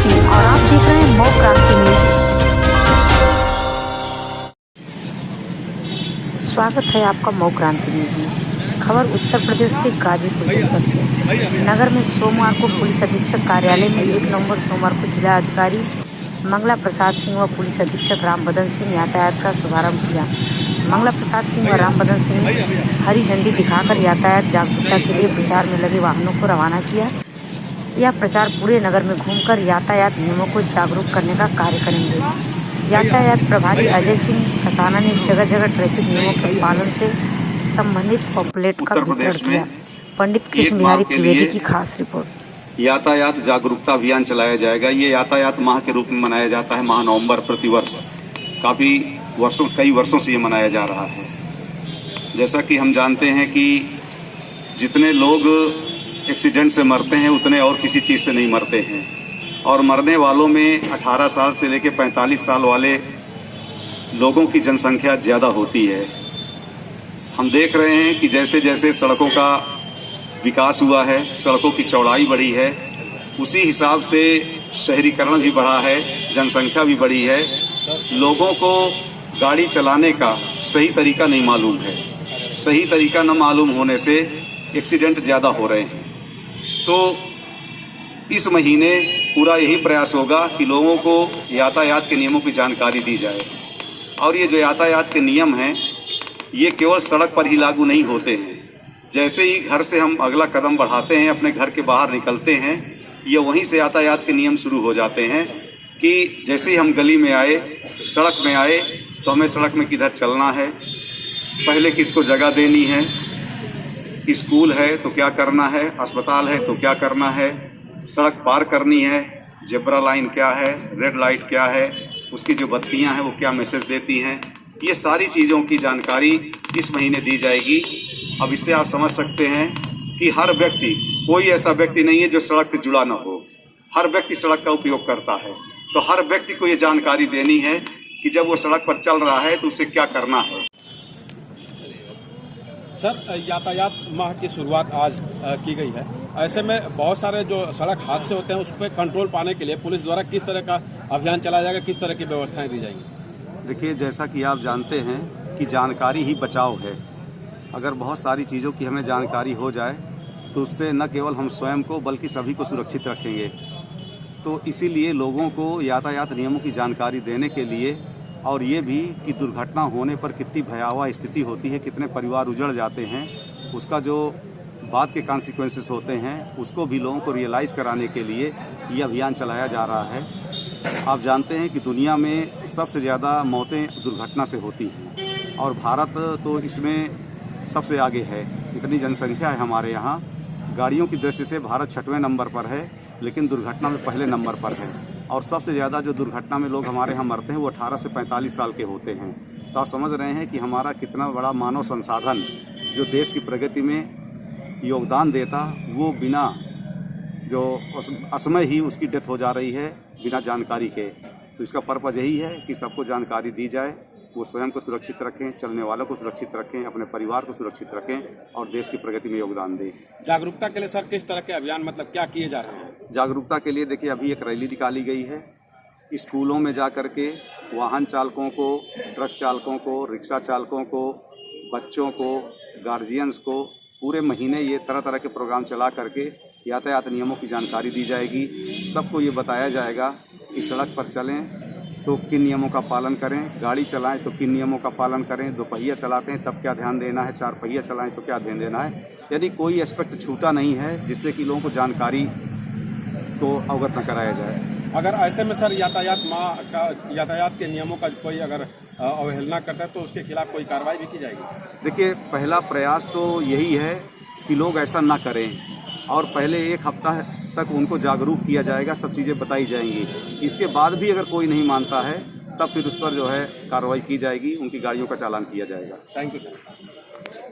जोशी और आप देख रहे हैं मऊ क्रांति न्यूज। स्वागत है आपका मऊ क्रांति न्यूज में। खबर उत्तर प्रदेश के गाजीपुर जनपद से। नगर में सोमवार को पुलिस अधीक्षक कार्यालय में 1 नवंबर सोमवार को जिला अधिकारी मंगला प्रसाद सिंह व पुलिस अधीक्षक रामबदन सिंह यातायात का शुभारंभ किया। मंगला प्रसाद सिंह व रामबदन सिंह ने हरी झंडी दिखाकर यातायात जागरूकता के लिए प्रचार में लगे वाहनों को रवाना किया। यह प्रचार पूरे नगर में घूमकर यातायात नियमों को जागरूक करने का कार्य करेंगे। यातायात प्रभारी अजय सिंह खसाना ने जगह जगह ट्रैफिक नियमों के पालन से संबंधित पॉम्पलेट का वितरण किया। पंडित कृष्ण बिहारी त्रिवेदी की खास रिपोर्ट। यातायात जागरूकता अभियान चलाया जाएगा। ये यातायात माह के रूप में मनाया जाता है। माह नवंबर प्रतिवर्ष कई वर्षों से ये मनाया जा रहा है। जैसा कि हम जानते हैं कि जितने लोग एक्सीडेंट से मरते हैं उतने और किसी चीज़ से नहीं मरते हैं, और मरने वालों में 18 साल से लेकर 45 साल वाले लोगों की जनसंख्या ज़्यादा होती है। हम देख रहे हैं कि जैसे जैसे सड़कों का विकास हुआ है, सड़कों की चौड़ाई बढ़ी है, उसी हिसाब से शहरीकरण भी बढ़ा है, जनसंख्या भी बढ़ी है। लोगों को गाड़ी चलाने का सही तरीका नहीं मालूम है। सही तरीका न मालूम होने से एक्सीडेंट ज़्यादा हो रहे हैं। तो इस महीने पूरा यही प्रयास होगा कि लोगों को यातायात के नियमों की जानकारी दी जाए। और ये जो यातायात के नियम हैं, ये केवल सड़क पर ही लागू नहीं होते हैं। जैसे ही घर से हम अगला कदम बढ़ाते हैं, अपने घर के बाहर निकलते हैं, ये वहीं से यातायात के नियम शुरू हो जाते हैं कि जैसे ही हम गली में आए, सड़क में आए, तो हमें सड़क में किधर चलना है, पहले किसको जगह देनी है, स्कूल है तो क्या करना है, अस्पताल है तो क्या करना है, सड़क पार करनी है, जेब्रा लाइन क्या है, रेड लाइट क्या है, उसकी जो बत्तियां हैं वो क्या मैसेज देती हैं, ये सारी चीज़ों की जानकारी इस महीने दी जाएगी। अब इससे आप समझ सकते हैं कि हर व्यक्ति, कोई ऐसा व्यक्ति नहीं है जो सड़क से जुड़ा ना हो। हर व्यक्ति सड़क का उपयोग करता है, तो हर व्यक्ति को ये जानकारी देनी है कि जब वो सड़क पर चल रहा है तो उसे क्या करना है। सर, यातायात माह की शुरुआत आज की गई है। ऐसे में बहुत सारे जो सड़क हादसे होते हैं उस पर कंट्रोल पाने के लिए पुलिस द्वारा किस तरह का अभियान चलाया जाएगा, किस तरह की व्यवस्थाएं दी जाएंगी? देखिए, जैसा कि आप जानते हैं कि जानकारी ही बचाव है। अगर बहुत सारी चीज़ों की हमें जानकारी हो जाए तो उससे न केवल हम स्वयं को बल्कि सभी को सुरक्षित रखेंगे। तो इसीलिए लोगों को यातायात नियमों की जानकारी देने के लिए, और ये भी कि दुर्घटना होने पर कितनी भयावह स्थिति होती है, कितने परिवार उजड़ जाते हैं, उसका जो बाद के कॉन्सिक्वेंसेस होते हैं उसको भी लोगों को रियलाइज़ कराने के लिए ये अभियान चलाया जा रहा है। आप जानते हैं कि दुनिया में सबसे ज़्यादा मौतें दुर्घटना से होती हैं, और भारत तो इसमें सबसे आगे है। इतनी जनसंख्या है हमारे यहाँ, गाड़ियों की दृष्टि से भारत 6वें नंबर पर है, लेकिन दुर्घटना में पहले नंबर पर है। और सबसे ज़्यादा जो दुर्घटना में लोग हमारे यहाँ मरते हैं वो 18 से 45 साल के होते हैं। तो आप समझ रहे हैं कि हमारा कितना बड़ा मानव संसाधन जो देश की प्रगति में योगदान देता, वो बिना जो असमय ही उसकी डेथ हो जा रही है बिना जानकारी के। तो इसका पर्पज़ यही है कि सबको जानकारी दी जाए, वो स्वयं को सुरक्षित रखें, चलने वालों को सुरक्षित रखें, अपने परिवार को सुरक्षित रखें और देश की प्रगति में योगदान दें। जागरूकता के लिए सर किस तरह के अभियान, मतलब क्या किए जा रहे हैं? जागरूकता के लिए देखिए, अभी एक रैली निकाली गई है। स्कूलों में जा कर के वाहन चालकों को, ट्रक चालकों को, रिक्शा चालकों को, बच्चों को, गार्जियंस को पूरे महीने ये तरह तरह के प्रोग्राम चला करके यातायात नियमों की जानकारी दी जाएगी। सबको ये बताया जाएगा कि सड़क पर चलें तो किन नियमों का पालन करें, गाड़ी चलाएं तो किन नियमों का पालन करें, 2 पहिया चलाते हैं तब क्या ध्यान देना है, 4 पहिया चलाएं तो क्या ध्यान देना है। यानी कोई एस्पेक्ट छूटा नहीं है जिससे कि लोगों को जानकारी को अवगत न कराया जाए। अगर ऐसे में सर यातायात के नियमों का कोई अगर अवहेलना करता है तो उसके खिलाफ कोई कार्रवाई भी की जाएगी? देखिए, पहला प्रयास तो यही है कि लोग ऐसा ना करें, और पहले 1 हफ्ता तक उनको जागरूक किया जाएगा, सब चीज़ें बताई जाएंगी। इसके बाद भी अगर कोई नहीं मानता है तब फिर उस पर जो है कार्रवाई की जाएगी, उनकी गाड़ियों का चालान किया जाएगा। Thank you sir.